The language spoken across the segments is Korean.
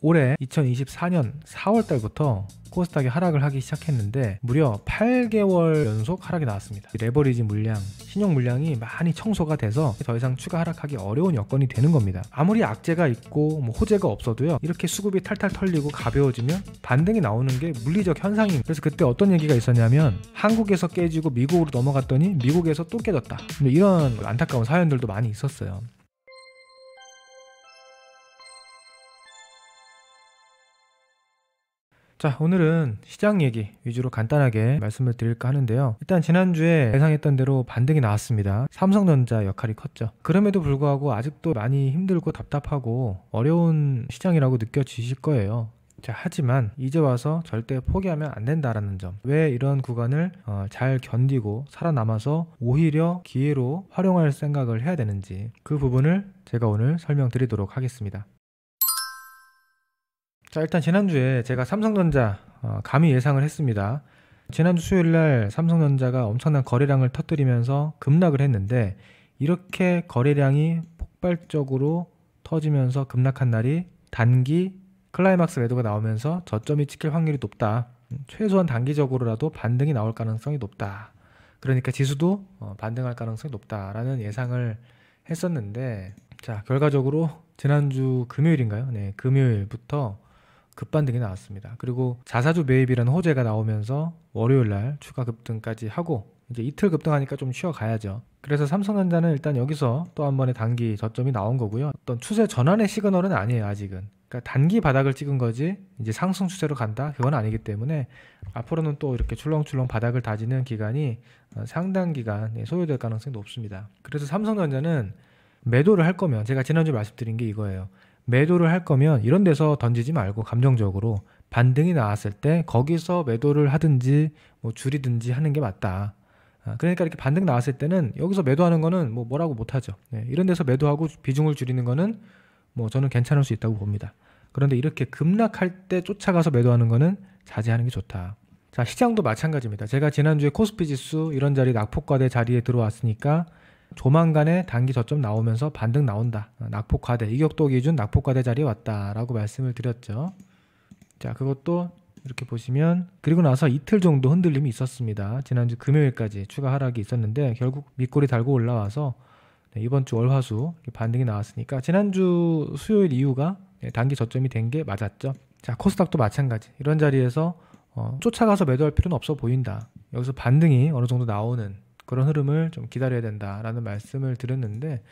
올해 2024년 4월 달부터 코스닥이 하락을 하기 시작했는데 무려 8개월 연속 하락이 나왔습니다. 레버리지 물량, 신용 물량이 많이 청소가 돼서 더 이상 추가 하락하기 어려운 여건이 되는 겁니다. 아무리 악재가 있고 호재가 없어도요, 이렇게 수급이 탈탈 털리고 가벼워지면 반등이 나오는 게 물리적 현상입니다. 그래서 그때 어떤 얘기가 있었냐면 한국에서 깨지고 미국으로 넘어갔더니 미국에서 또 깨졌다. 이런 안타까운 사연들도 많이 있었어요. 자, 오늘은 시장 얘기 위주로 간단하게 말씀을 드릴까 하는데요. 일단 지난주에 예상했던 대로 반등이 나왔습니다. 삼성전자 역할이 컸죠. 그럼에도 불구하고 아직도 많이 힘들고 답답하고 어려운 시장이라고 느껴지실 거예요. 자, 하지만 이제 와서 절대 포기하면 안 된다라는 점, 왜 이런 구간을 잘 견디고 살아남아서 오히려 기회로 활용할 생각을 해야 되는지, 그 부분을 제가 오늘 설명드리도록 하겠습니다. 자, 일단 지난주에 제가 삼성전자 감히 예상을 했습니다. 지난주 수요일날 삼성전자가 엄청난 거래량을 터뜨리면서 급락을 했는데, 이렇게 거래량이 폭발적으로 터지면서 급락한 날이 단기 클라이막스 매도가 나오면서 저점이 찍힐 확률이 높다. 최소한 단기적으로라도 반등이 나올 가능성이 높다. 그러니까 지수도 반등할 가능성이 높다라는 예상을 했었는데, 자, 결과적으로 지난주 금요일인가요? 네, 금요일부터 급반등이 나왔습니다. 그리고 자사주 매입이라는 호재가 나오면서 월요일날 추가 급등까지 하고 이제 이틀 급등하니까 좀 쉬어가야죠. 그래서 삼성전자는 일단 여기서 또 한 번의 단기 저점이 나온 거고요. 어떤 추세 전환의 시그널은 아니에요, 아직은. 그러니까 단기 바닥을 찍은 거지 이제 상승 추세로 간다? 그건 아니기 때문에 앞으로는 또 이렇게 출렁출렁 바닥을 다지는 기간이 상당 기간 소요될 가능성이 높습니다. 그래서 삼성전자는 매도를 할 거면, 제가 지난주에 말씀드린 게 이거예요. 매도를 할 거면 이런 데서 던지지 말고 감정적으로 반등이 나왔을 때 거기서 매도를 하든지 줄이든지 하는 게 맞다. 그러니까 이렇게 반등 나왔을 때는 여기서 매도하는 거는 뭐라고 못하죠. 네, 이런 데서 매도하고 비중을 줄이는 거는 저는 괜찮을 수 있다고 봅니다. 그런데 이렇게 급락할 때 쫓아가서 매도하는 거는 자제하는 게 좋다. 자, 시장도 마찬가지입니다. 제가 지난주에 코스피 지수 이런 자리 낙폭과대 자리에 들어왔으니까 조만간에 단기 저점 나오면서 반등 나온다. 낙폭과대, 이격도 기준 낙폭과대 자리에 왔다라고 말씀을 드렸죠. 자, 그것도 이렇게 보시면, 그리고 나서 이틀 정도 흔들림이 있었습니다. 지난주 금요일까지 추가 하락이 있었는데 결국 밑꼬리 달고 올라와서 이번 주 월화수 반등이 나왔으니까 지난주 수요일 이후가 단기 저점이 된 게 맞았죠. 자, 코스닥도 마찬가지. 이런 자리에서 쫓아가서 매도할 필요는 없어 보인다. 여기서 반등이 어느 정도 나오는 그런 흐름을 좀 기다려야 된다라는 말씀을 드렸는데,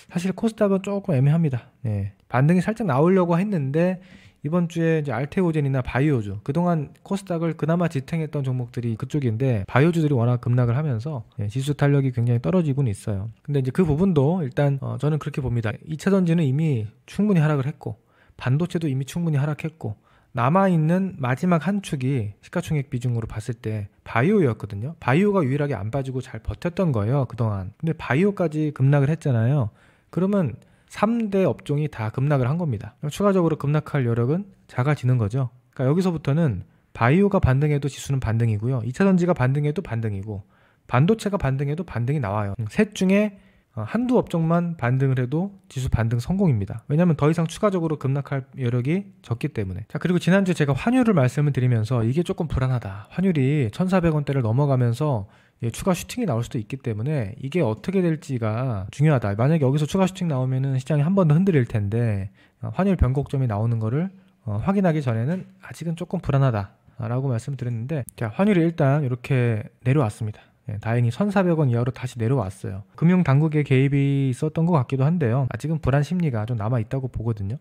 사실 코스닥은 조금 애매합니다. 네, 반등이 살짝 나오려고 했는데 이번 주에 이제 알테오젠이나 바이오주, 그동안 코스닥을 그나마 지탱했던 종목들이 그쪽인데 바이오주들이 워낙 급락을 하면서 지수 탄력이 굉장히 떨어지고는 있어요. 근데 이제 그 부분도 일단 저는 그렇게 봅니다. 2차 전지는 이미 충분히 하락을 했고, 반도체도 이미 충분히 하락했고, 남아있는 마지막 한 축이 시가총액 비중으로 봤을 때 바이오였거든요. 바이오가 유일하게 안 빠지고 잘 버텼던 거예요, 그동안. 근데 바이오까지 급락을 했잖아요. 그러면 3대 업종이 다 급락을 한 겁니다. 추가적으로 급락할 여력은 작아지는 거죠. 그러니까 여기서부터는 바이오가 반등해도 지수는 반등이고요, 2차 전지가 반등해도 반등이고, 반도체가 반등해도 반등이 나와요. 셋 중에 한두 업종만 반등을 해도 지수 반등 성공입니다. 왜냐하면 더 이상 추가적으로 급락할 여력이 적기 때문에. 자, 그리고 지난주에 제가 환율을 말씀을 드리면서 이게 조금 불안하다. 환율이 1,400원대를 넘어가면서 추가 슈팅이 나올 수도 있기 때문에 이게 어떻게 될지가 중요하다. 만약에 여기서 추가 슈팅 나오면은 시장이 한 번 더 흔들릴 텐데 환율 변곡점이 나오는 거를 확인하기 전에는 아직은 조금 불안하다 라고 말씀드렸는데, 자, 환율이 일단 이렇게 내려왔습니다. 다행히 1,400원 이하로 다시 내려왔어요. 금융당국의 개입이 있었던 것 같기도 한데요, 아직은 불안 심리가 좀 남아있다고 보거든요.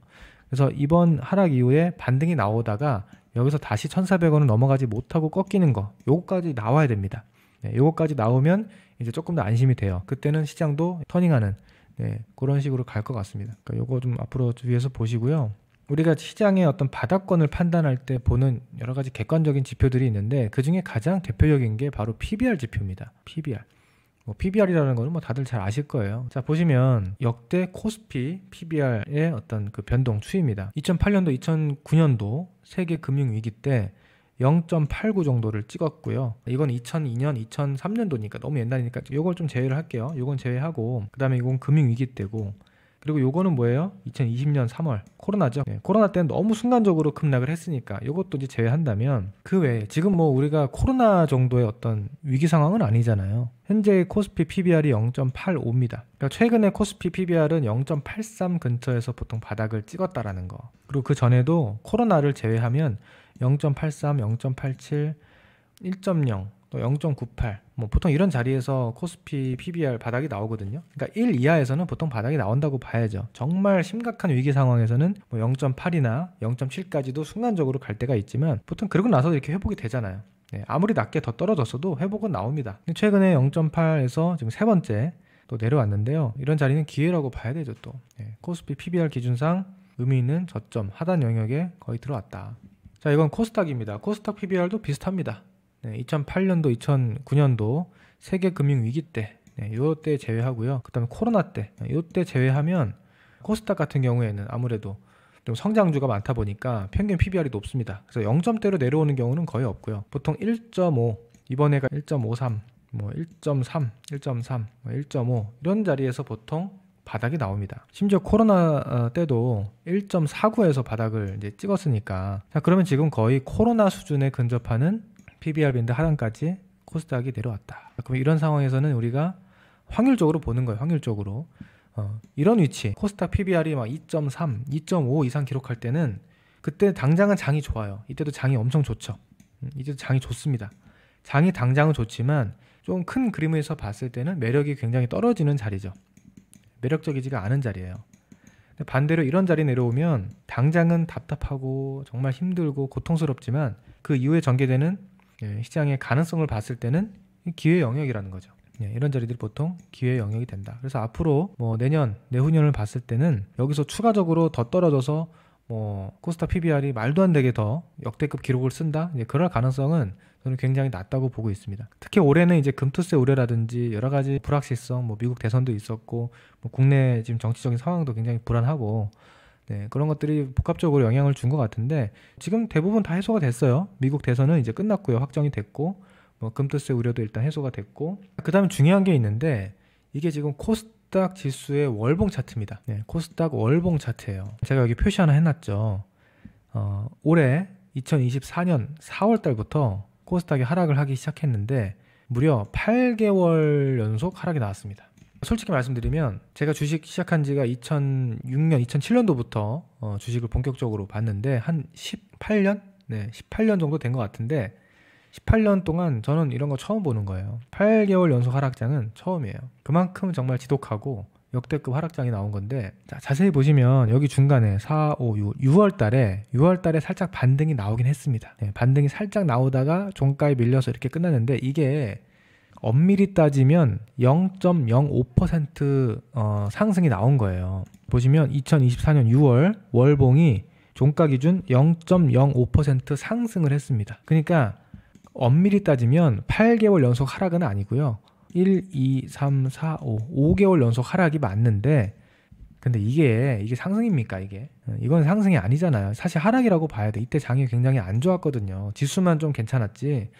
그래서 이번 하락 이후에 반등이 나오다가 여기서 다시 1,400원을 넘어가지 못하고 꺾이는 거, 요거까지 나와야 됩니다. 요거까지 나오면 이제 조금 더 안심이 돼요. 그때는 시장도 터닝하는 그런 식으로 갈 것 같습니다. 그러니까 요거 좀 앞으로 주의해서 보시고요. 우리가 시장의 어떤 바닥권을 판단할 때 보는 여러 가지 객관적인 지표들이 있는데, 그 중에 가장 대표적인 게 바로 PBR 지표입니다. PBR. PBR이라는 거는 다들 잘 아실 거예요. 자, 보시면 역대 코스피 PBR의 어떤 그 변동 추이입니다. 2008년도, 2009년도 세계 금융 위기 때 0.89 정도를 찍었고요. 이건 2002년, 2003년도니까 너무 옛날이니까 이걸 좀 제외를 할게요. 이건 제외하고, 그 다음에 이건 금융 위기 때고, 그리고 요거는 뭐예요? 2020년 3월 코로나죠. 코로나 때는 너무 순간적으로 급락을 했으니까 요것도 이제 제외한다면 그 외에 지금 뭐 우리가 코로나 정도의 어떤 위기 상황은 아니잖아요. 현재 코스피 PBR이 0.85입니다. 그러니까 최근에 코스피 PBR은 0.83 근처에서 보통 바닥을 찍었다라는 거. 그리고 그 전에도 코로나를 제외하면 0.83, 0.87, 1.0, 또 0.98, 뭐 보통 이런 자리에서 코스피 PBR 바닥이 나오거든요. 그러니까 1 이하에서는 보통 바닥이 나온다고 봐야죠. 정말 심각한 위기 상황에서는 뭐 0.8이나 0.7까지도 순간적으로 갈 때가 있지만 보통 그러고 나서 이렇게 회복이 되잖아요. 아무리 낮게 더 떨어졌어도 회복은 나옵니다. 최근에 0.8에서 지금 세 번째 또 내려왔는데요. 이런 자리는 기회라고 봐야 되죠. 또 코스피 PBR 기준상 의미 있는 저점 하단 영역에 거의 들어왔다. 자, 이건 코스닥입니다. 코스닥 PBR도 비슷합니다. 2008년도, 2009년도 세계 금융 위기 때, 요때 제외하고요. 그다음에 코로나 때, 요때 제외하면 코스닥 같은 경우에는 아무래도 좀 성장주가 많다 보니까 평균 PBR이 높습니다. 그래서 0점대로 내려오는 경우는 거의 없고요. 보통 1.5, 이번에가 1.53, 뭐 1.3, 1.3, 1.5 이런 자리에서 보통 바닥이 나옵니다. 심지어 코로나 때도 1.49에서 바닥을 이제 찍었으니까, 자, 그러면 지금 거의 코로나 수준에 근접하는 PBR 밴드 하단까지 코스닥이 내려왔다. 그럼 이런 상황에서는 우리가 확률적으로 보는 거예요. 확률적으로. 이런 위치, 코스닥 PBR이 막 2.3, 2.5 이상 기록할 때는 그때 당장은 장이 좋아요. 이때도 장이 엄청 좋죠. 이때도 장이 좋습니다. 장이 당장은 좋지만 좀 큰 그림에서 봤을 때는 매력이 굉장히 떨어지는 자리죠. 매력적이지가 않은 자리예요. 반대로 이런 자리 내려오면 당장은 답답하고 정말 힘들고 고통스럽지만 그 이후에 전개되는 시장의 가능성을 봤을 때는 기회 영역이라는 거죠. 이런 자리들이 보통 기회 영역이 된다. 그래서 앞으로 뭐 내년, 내후년을 봤을 때는 여기서 추가적으로 더 떨어져서 뭐 코스닥 PBR이 말도 안 되게 더 역대급 기록을 쓴다. 그럴 가능성은 저는 굉장히 낮다고 보고 있습니다. 특히 올해는 이제 금투세 우려라든지 여러 가지 불확실성, 뭐 미국 대선도 있었고, 뭐 국내 지금 정치적인 상황도 굉장히 불안하고, 그런 것들이 복합적으로 영향을 준 것 같은데 지금 대부분 다 해소가 됐어요. 미국 대선은 이제 끝났고요. 확정이 됐고, 뭐 금투세 우려도 일단 해소가 됐고, 그 다음에 중요한 게 있는데 이게 지금 코스닥 지수의 월봉 차트입니다. 코스닥 월봉 차트예요. 제가 여기 표시 하나 해놨죠. 올해 2024년 4월 달부터 코스닥이 하락을 하기 시작했는데 무려 8개월 연속 하락이 나왔습니다. 솔직히 말씀드리면 제가 주식 시작한 지가 2006년, 2007년도부터 주식을 본격적으로 봤는데 한 18년? 18년 정도 된 것 같은데 18년 동안 저는 이런 거 처음 보는 거예요. 8개월 연속 하락장은 처음이에요. 그만큼 정말 지독하고 역대급 하락장이 나온 건데, 자, 자세히 보시면 여기 중간에 4, 5, 6월 달에 살짝 반등이 나오긴 했습니다. 반등이 살짝 나오다가 종가에 밀려서 이렇게 끝났는데 이게 엄밀히 따지면 0.05% 상승이 나온 거예요. 보시면 2024년 6월 월봉이 종가 기준 0.05% 상승을 했습니다. 그러니까 엄밀히 따지면 8개월 연속 하락은 아니고요. 1, 2, 3, 4, 5, 5개월 연속 하락이 맞는데, 근데 이게 상승입니까? 이건 상승이 아니잖아요. 사실 하락이라고 봐야 돼. 이때 장이 굉장히 안 좋았거든요. 지수만 좀 괜찮았지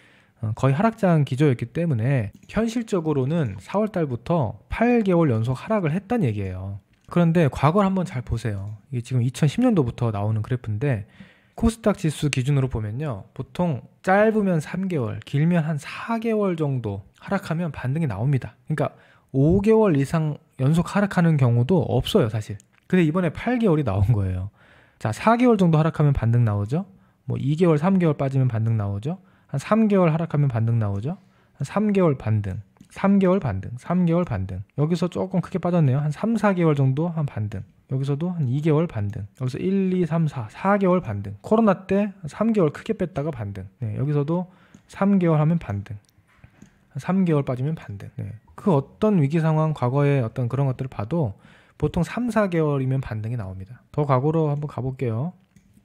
거의 하락장 기조였기 때문에 현실적으로는 4월 달부터 8개월 연속 하락을 했단 얘기예요. 그런데 과거를 한번 잘 보세요. 이게 지금 2010년도부터 나오는 그래프인데 코스닥 지수 기준으로 보면요, 보통 짧으면 3개월, 길면 한 4개월 정도 하락하면 반등이 나옵니다. 그러니까 5개월 이상 연속 하락하는 경우도 없어요, 사실. 근데 이번에 8개월이 나온 거예요. 자, 4개월 정도 하락하면 반등 나오죠. 뭐 2개월, 3개월 빠지면 반등 나오죠. 한 3개월 하락하면 반등 나오죠. 한 3개월 반등, 3개월 반등, 3개월 반등. 여기서 조금 크게 빠졌네요. 한 3, 4개월 정도 한 반등. 여기서도 한 2개월 반등. 여기서 1, 2, 3, 4, 4개월 반등. 코로나 때 3개월 크게 뺐다가 반등. 여기서도 3개월 하면 반등. 3개월 빠지면 반등. 그 어떤 위기 상황, 과거의 어떤 그런 것들을 봐도 보통 3, 4개월이면 반등이 나옵니다. 더 과거로 한번 가볼게요.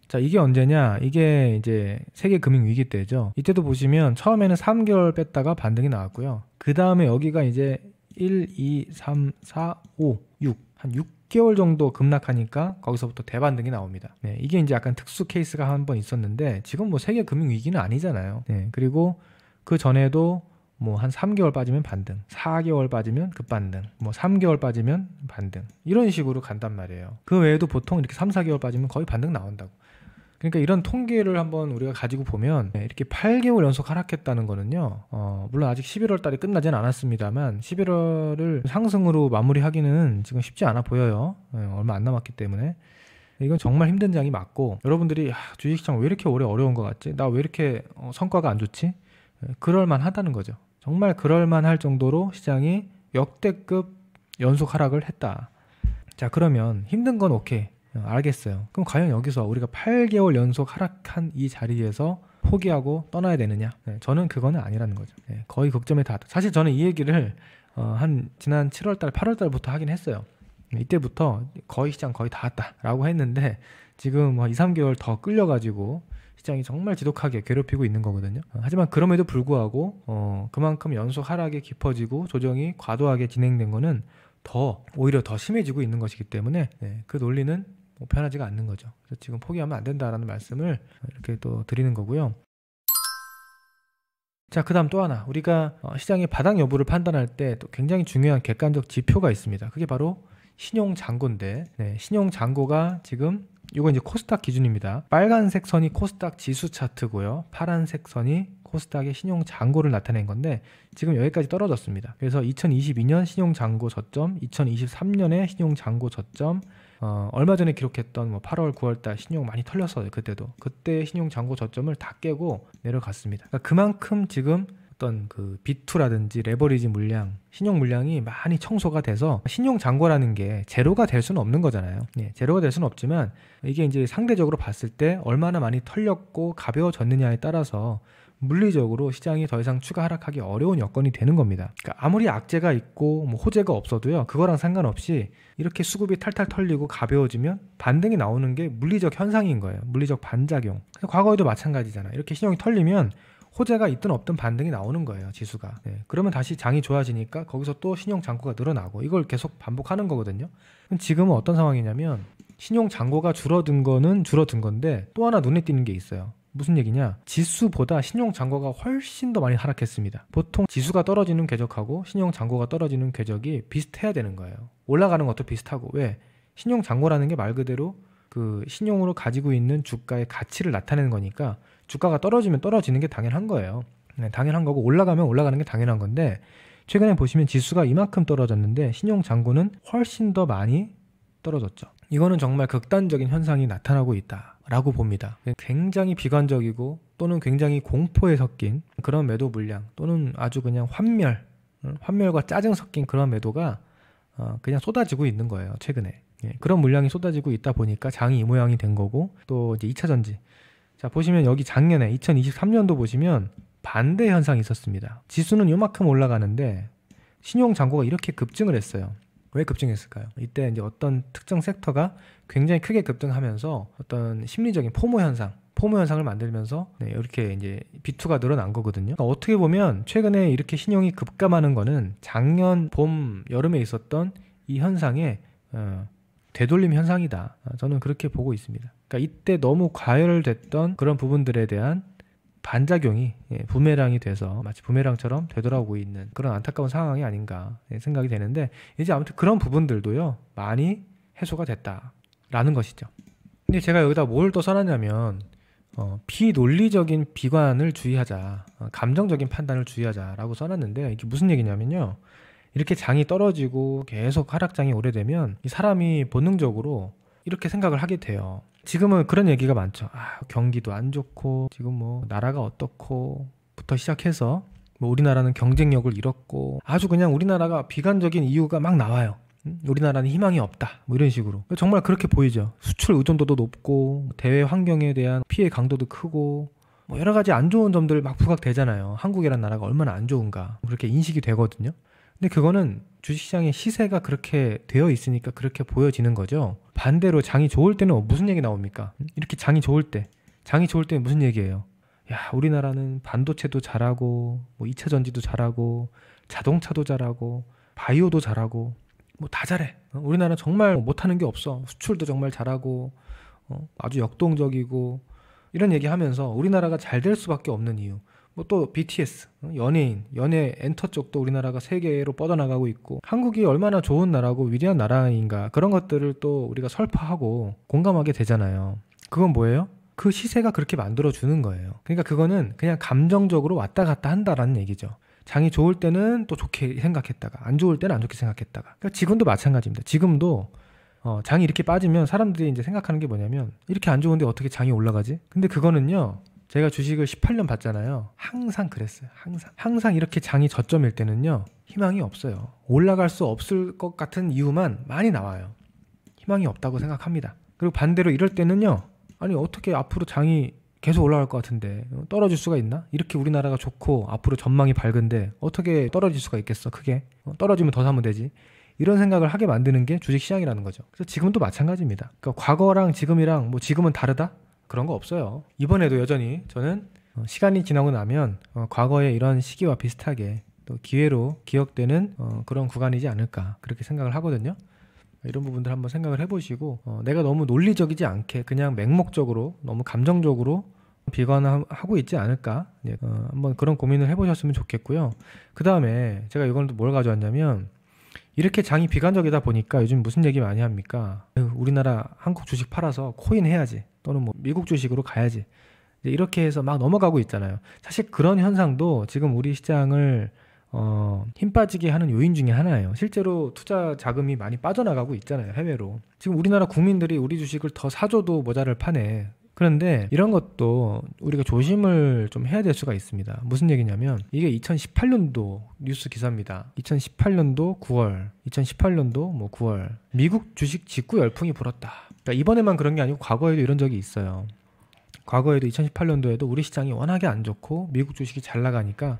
자, 이게 언제냐? 이게 이제 세계 금융 위기 때죠. 이때도 보시면 처음에는 3개월 뺐다가 반등이 나왔고요. 그 다음에 여기가 이제 1, 2, 3, 4, 5, 6. 한 6개월 정도 급락하니까 거기서부터 대반등이 나옵니다. 이게 이제 약간 특수 케이스가 한 번 있었는데 지금 뭐 세계 금융 위기는 아니잖아요. 그리고 그 전에도 뭐 한 3개월 빠지면 반등, 4개월 빠지면 급반등, 뭐 3개월 빠지면 반등, 이런 식으로 간단 말이에요. 그 외에도 보통 이렇게 3, 4개월 빠지면 거의 반등 나온다고. 그러니까 이런 통계를 한번 우리가 가지고 보면 이렇게 8개월 연속 하락했다는 거는요, 물론 아직 11월 달이 끝나진 않았습니다만 11월을 상승으로 마무리하기는 지금 쉽지 않아 보여요. 얼마 안 남았기 때문에. 이건 정말 힘든 장이 맞고, 여러분들이 주식시장 왜 이렇게 올해 어려운 것 같지? 나 왜 이렇게 성과가 안 좋지? 그럴만 하다는 거죠. 정말 그럴만 할 정도로 시장이 역대급 연속 하락을 했다. 자, 그러면 힘든 건 오케이. 알겠어요. 그럼 과연 여기서 우리가 8개월 연속 하락한 이 자리에서 포기하고 떠나야 되느냐? 저는 그거는 아니라는 거죠. 거의 극점에 닿았다. 사실 저는 이 얘기를 지난 7월달, 8월달부터 하긴 했어요. 이때부터 거의 시장 거의 닿았다라고 했는데 지금 2, 3개월 더 끌려가지고 시장이 정말 지독하게 괴롭히고 있는 거거든요. 하지만 그럼에도 불구하고 그만큼 연속 하락이 깊어지고 조정이 과도하게 진행된 거는 오히려 더 심해지고 있는 것이기 때문에 그 논리는 편하지가 않는 거죠. 그래서 지금 포기하면 안 된다라는 말씀을 이렇게 또 드리는 거고요. 자, 그 다음 또 하나, 우리가 시장의 바닥 여부를 판단할 때 또 굉장히 중요한 객관적 지표가 있습니다. 그게 바로 신용잔고인데, 신용잔고가 지금 이거 이제 코스닥 기준입니다. 빨간색 선이 코스닥 지수 차트고요, 파란색 선이 코스닥의 신용잔고를 나타낸 건데 지금 여기까지 떨어졌습니다. 그래서 2022년 신용잔고 저점, 2023년에 신용잔고 저점, 얼마 전에 기록했던 8월, 9월달 신용 많이 털렸어요. 그때 신용잔고 저점을 다 깨고 내려갔습니다. 그러니까 그만큼 지금 어떤 그 B2라든지 레버리지 물량, 신용 물량이 많이 청소가 돼서 신용잔고라는 게 제로가 될 수는 없는 거잖아요. 제로가 될 수는 없지만 이게 이제 상대적으로 봤을 때 얼마나 많이 털렸고 가벼워졌느냐에 따라서 물리적으로 시장이 더 이상 추가 하락하기 어려운 여건이 되는 겁니다. 그러니까 아무리 악재가 있고 호재가 없어도요, 그거랑 상관없이 이렇게 수급이 탈탈 털리고 가벼워지면 반등이 나오는 게 물리적 현상인 거예요. 물리적 반작용. 과거에도 마찬가지잖아요. 이렇게 신용이 털리면 호재가 있든 없든 반등이 나오는 거예요, 지수가. 그러면 다시 장이 좋아지니까 거기서 또 신용 잔고가 늘어나고, 이걸 계속 반복하는 거거든요. 지금은 어떤 상황이냐면 신용 잔고가 줄어든 거는 줄어든 건데 또 하나 눈에 띄는 게 있어요. 무슨 얘기냐? 지수보다 신용잔고가 훨씬 더 많이 하락했습니다. 보통 지수가 떨어지는 궤적하고 신용잔고가 떨어지는 궤적이 비슷해야 되는 거예요. 올라가는 것도 비슷하고. 왜? 신용잔고라는 게 말 그대로 그 신용으로 가지고 있는 주가의 가치를 나타내는 거니까 주가가 떨어지면 떨어지는 게 당연한 거예요. 당연한 거고, 올라가면 올라가는 게 당연한 건데, 최근에 보시면 지수가 이만큼 떨어졌는데 신용잔고는 훨씬 더 많이 떨어졌죠. 이거는 정말 극단적인 현상이 나타나고 있다라고 봅니다. 굉장히 비관적이고 또는 굉장히 공포에 섞인 그런 매도 물량, 또는 아주 그냥 환멸과 짜증 섞인 그런 매도가 그냥 쏟아지고 있는 거예요, 최근에. 그런 물량이 쏟아지고 있다 보니까 장이 이 모양이 된 거고, 또 이제 2차 전지. 자, 보시면 여기 작년에 2023년도 보시면 반대 현상이 있었습니다. 지수는 요만큼 올라가는데 신용잔고가 이렇게 급증을 했어요. 왜 급증했을까요? 이때 이제 어떤 특정 섹터가 굉장히 크게 급등하면서 어떤 심리적인 포모 현상을 만들면서 이렇게 이제 B2가 늘어난 거거든요. 그러니까 어떻게 보면 최근에 이렇게 신용이 급감하는 거는 작년 봄, 여름에 있었던 이 현상의 되돌림 현상이다. 저는 그렇게 보고 있습니다. 그러니까 이때 너무 과열됐던 그런 부분들에 대한 반작용이 부메랑이 돼서 마치 부메랑처럼 되돌아오고 있는 그런 안타까운 상황이 아닌가 생각이 되는데, 이제 아무튼 그런 부분들도요 많이 해소가 됐다라는 것이죠. 근데 제가 여기다 뭘 또 써놨냐면 비논리적인 비관을 주의하자, 감정적인 판단을 주의하자라고 써놨는데, 이게 무슨 얘기냐면요, 이렇게 장이 떨어지고 계속 하락장이 오래되면 이 사람이 본능적으로 이렇게 생각을 하게 돼요. 지금은 그런 얘기가 많죠. 경기도 안 좋고 지금 나라가 어떻고 부터 시작해서 우리나라는 경쟁력을 잃었고, 아주 그냥 우리나라가 비관적인 이유가 막 나와요. 우리나라는 희망이 없다, 이런 식으로. 정말 그렇게 보이죠. 수출 의존도도 높고 대외 환경에 대한 피해 강도도 크고 여러 가지 안 좋은 점들 막 부각되잖아요. 한국이란 나라가 얼마나 안 좋은가 그렇게 인식이 되거든요. 근데 그거는 주식시장의 시세가 그렇게 되어 있으니까 그렇게 보여지는 거죠. 반대로 장이 좋을 때는 무슨 얘기 나옵니까? 이렇게 장이 좋을 때 무슨 얘기예요? 야, 우리나라는 반도체도 잘하고 2차 전지도 잘하고 자동차도 잘하고 바이오도 잘하고 다 잘해. 우리나라는 정말 못하는 게 없어. 수출도 정말 잘하고 아주 역동적이고, 이런 얘기하면서 우리나라가 잘 될 수밖에 없는 이유, 뭐 또 BTS, 연예인, 연예 엔터 쪽도 우리나라가 세계로 뻗어나가고 있고 한국이 얼마나 좋은 나라고 위대한 나라인가 그런 것들을 또 우리가 설파하고 공감하게 되잖아요. 그건 뭐예요? 그 시세가 그렇게 만들어주는 거예요. 그러니까 그거는 그냥 감정적으로 왔다 갔다 한다라는 얘기죠. 장이 좋을 때는 또 좋게 생각했다가 안 좋을 때는 안 좋게 생각했다가. 그러니까 지금도 마찬가지입니다. 지금도 장이 이렇게 빠지면 사람들이 이제 생각하는 게 뭐냐면 이렇게 안 좋은데 어떻게 장이 올라가지? 근데 그거는요. 제가 주식을 18년 봤잖아요. 항상 그랬어요. 항상 이렇게 장이 저점일 때는요. 희망이 없어요. 올라갈 수 없을 것 같은 이유만 많이 나와요. 희망이 없다고 생각합니다. 그리고 반대로 이럴 때는요. 아니 어떻게 앞으로 장이 계속 올라갈 것 같은데 떨어질 수가 있나? 이렇게 우리나라가 좋고 앞으로 전망이 밝은데 어떻게 떨어질 수가 있겠어? 크게 떨어지면 더 사면 되지. 이런 생각을 하게 만드는 게 주식시장이라는 거죠. 그래서 지금도 마찬가지입니다. 그러니까 과거랑 지금이랑 뭐 지금은 다르다? 그런 거 없어요. 이번에도 여전히 저는 시간이 지나고 나면 과거의 이런 시기와 비슷하게 또 기회로 기억되는 그런 구간이지 않을까 그렇게 생각을 하거든요. 이런 부분들 한번 생각을 해보시고 내가 너무 논리적이지 않게 그냥 맹목적으로 너무 감정적으로 비관하고 있지 않을까 한번 그런 고민을 해보셨으면 좋겠고요. 그 다음에 제가 이건 또 뭘 가져왔냐면 이렇게 장이 비관적이다 보니까 요즘 무슨 얘기 많이 합니까? 우리나라 한국 주식 팔아서 코인 해야지 또는 뭐 미국 주식으로 가야지 이렇게 해서 막 넘어가고 있잖아요. 사실 그런 현상도 지금 우리 시장을 힘 빠지게 하는 요인 중에 하나예요. 실제로 투자 자금이 많이 빠져나가고 있잖아요. 해외로. 지금 우리나라 국민들이 우리 주식을 더 사줘도 모자랄 판에 그런데 이런 것도 우리가 조심을 좀 해야 될 수가 있습니다. 무슨 얘기냐면 이게 2018년도 뉴스 기사입니다. 2018년도 9월, 2018년도 뭐 9월 미국 주식 직구 열풍이 불었다. 그러니까 이번에만 그런 게 아니고 과거에도 이런 적이 있어요. 과거에도 2018년도에도 우리 시장이 워낙에 안 좋고 미국 주식이 잘 나가니까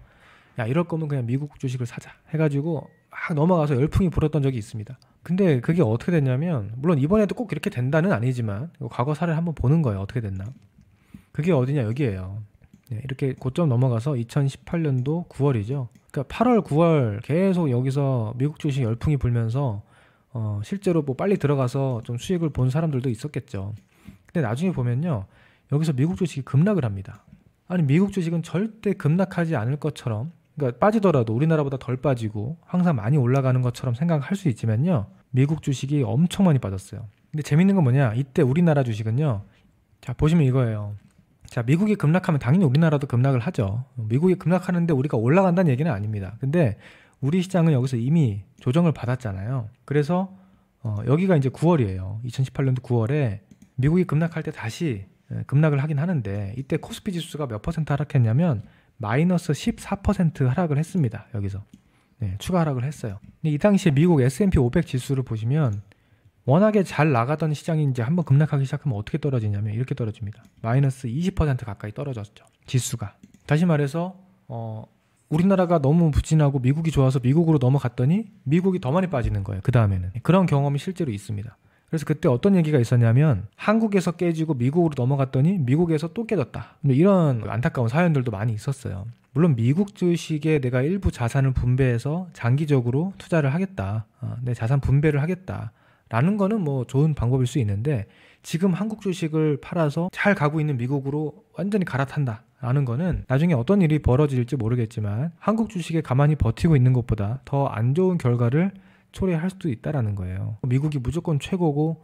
야 이럴 거면 그냥 미국 주식을 사자 해가지고 막 넘어가서 열풍이 불었던 적이 있습니다. 근데 그게 어떻게 됐냐면 물론 이번에도 꼭 이렇게 된다는 아니지만 과거 사례를 한번 보는 거예요. 어떻게 됐나. 그게 어디냐 여기에요. 이렇게 고점 넘어가서 2018년도 9월이죠. 그러니까 8월 9월 계속 여기서 미국 주식 열풍이 불면서 실제로 뭐 빨리 들어가서 좀 수익을 본 사람들도 있었겠죠. 근데 나중에 보면요. 여기서 미국 주식이 급락을 합니다. 아니 미국 주식은 절대 급락하지 않을 것처럼 그러니까 빠지더라도 우리나라보다 덜 빠지고 항상 많이 올라가는 것처럼 생각할 수 있지만요. 미국 주식이 엄청 많이 빠졌어요. 근데 재밌는 건 뭐냐? 이때 우리나라 주식은요. 자 보시면 이거예요. 자 미국이 급락하면 당연히 우리나라도 급락을 하죠. 미국이 급락하는데 우리가 올라간다는 얘기는 아닙니다. 근데 우리 시장은 여기서 이미 조정을 받았잖아요. 그래서 여기가 이제 9월이에요. 2018년도 9월에 미국이 급락할 때 다시 급락을 하긴 하는데 이때 코스피 지수가 몇 퍼센트 하락했냐면 마이너스 14% 하락을 했습니다. 여기서 추가 하락을 했어요. 근데 이 당시에 미국 S&P 500 지수를 보시면 워낙에 잘 나가던 시장이 이제 한번 급락하기 시작하면 어떻게 떨어지냐면 이렇게 떨어집니다. 마이너스 20% 가까이 떨어졌죠. 지수가. 다시 말해서 우리나라가 너무 부진하고 미국이 좋아서 미국으로 넘어갔더니 미국이 더 많이 빠지는 거예요. 그 다음에는. 그런 경험이 실제로 있습니다. 그래서 그때 어떤 얘기가 있었냐면 한국에서 깨지고 미국으로 넘어갔더니 미국에서 또 깨졌다. 이런 안타까운 사연들도 많이 있었어요. 물론 미국 주식에 내가 일부 자산을 분배해서 장기적으로 투자를 하겠다. 내 자산 분배를 하겠다. 라는 거는 뭐 좋은 방법일 수 있는데 지금 한국 주식을 팔아서 잘 가고 있는 미국으로 완전히 갈아탄다. 라는 거는 나중에 어떤 일이 벌어질지 모르겠지만 한국 주식에 가만히 버티고 있는 것보다 더 안 좋은 결과를 초래할 수도 있다라는 거예요. 미국이 무조건 최고고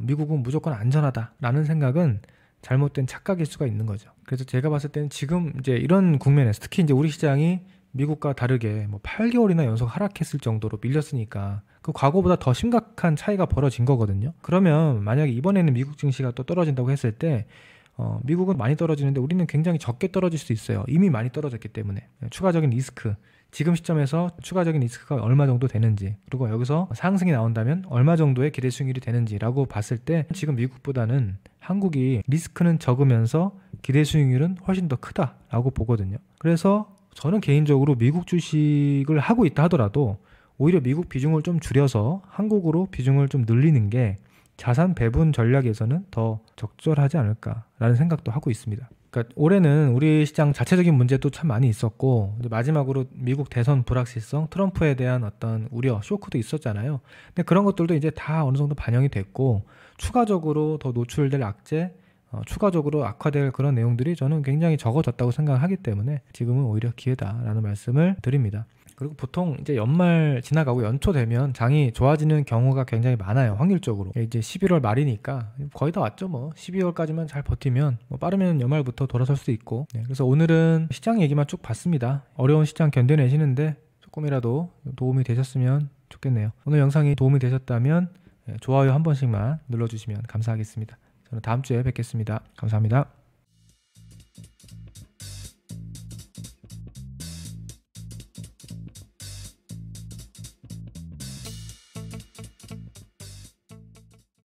미국은 무조건 안전하다라는 생각은 잘못된 착각일 수가 있는 거죠. 그래서 제가 봤을 때는 지금 이제 이런 국면에서 특히 이제 우리 시장이 미국과 다르게 뭐 8개월이나 연속 하락했을 정도로 밀렸으니까 그 과거보다 더 심각한 차이가 벌어진 거거든요. 그러면 만약에 이번에는 미국 증시가 또 떨어진다고 했을 때 미국은 많이 떨어지는데 우리는 굉장히 적게 떨어질 수 있어요. 이미 많이 떨어졌기 때문에 추가적인 리스크 지금 시점에서 추가적인 리스크가 얼마 정도 되는지 그리고 여기서 상승이 나온다면 얼마 정도의 기대 수익률이 되는지라고 봤을 때 지금 미국보다는 한국이 리스크는 적으면서 기대 수익률은 훨씬 더 크다라고 보거든요. 그래서 저는 개인적으로 미국 주식을 하고 있다 하더라도 오히려 미국 비중을 좀 줄여서 한국으로 비중을 좀 늘리는 게 자산 배분 전략에서는 더 적절하지 않을까라는 생각도 하고 있습니다. 그러니까 올해는 우리 시장 자체적인 문제도 참 많이 있었고 마지막으로 미국 대선 불확실성, 트럼프에 대한 어떤 우려, 쇼크도 있었잖아요. 근데 그런 것들도 이제 다 어느 정도 반영이 됐고 추가적으로 더 노출될 악재, 추가적으로 악화될 그런 내용들이 저는 굉장히 적어졌다고 생각하기 때문에 지금은 오히려 기회다라는 말씀을 드립니다. 그리고 보통 이제 연말 지나가고 연초 되면 장이 좋아지는 경우가 굉장히 많아요. 확률적으로. 이제 11월 말이니까 거의 다 왔죠 뭐. 12월까지만 잘 버티면 뭐 빠르면 연말부터 돌아설 수도 있고. 그래서 오늘은 시장 얘기만 쭉 봤습니다. 어려운 시장 견뎌내시는데 조금이라도 도움이 되셨으면 좋겠네요. 오늘 영상이 도움이 되셨다면 좋아요 한 번씩만 눌러주시면 감사하겠습니다. 저는 다음 주에 뵙겠습니다. 감사합니다.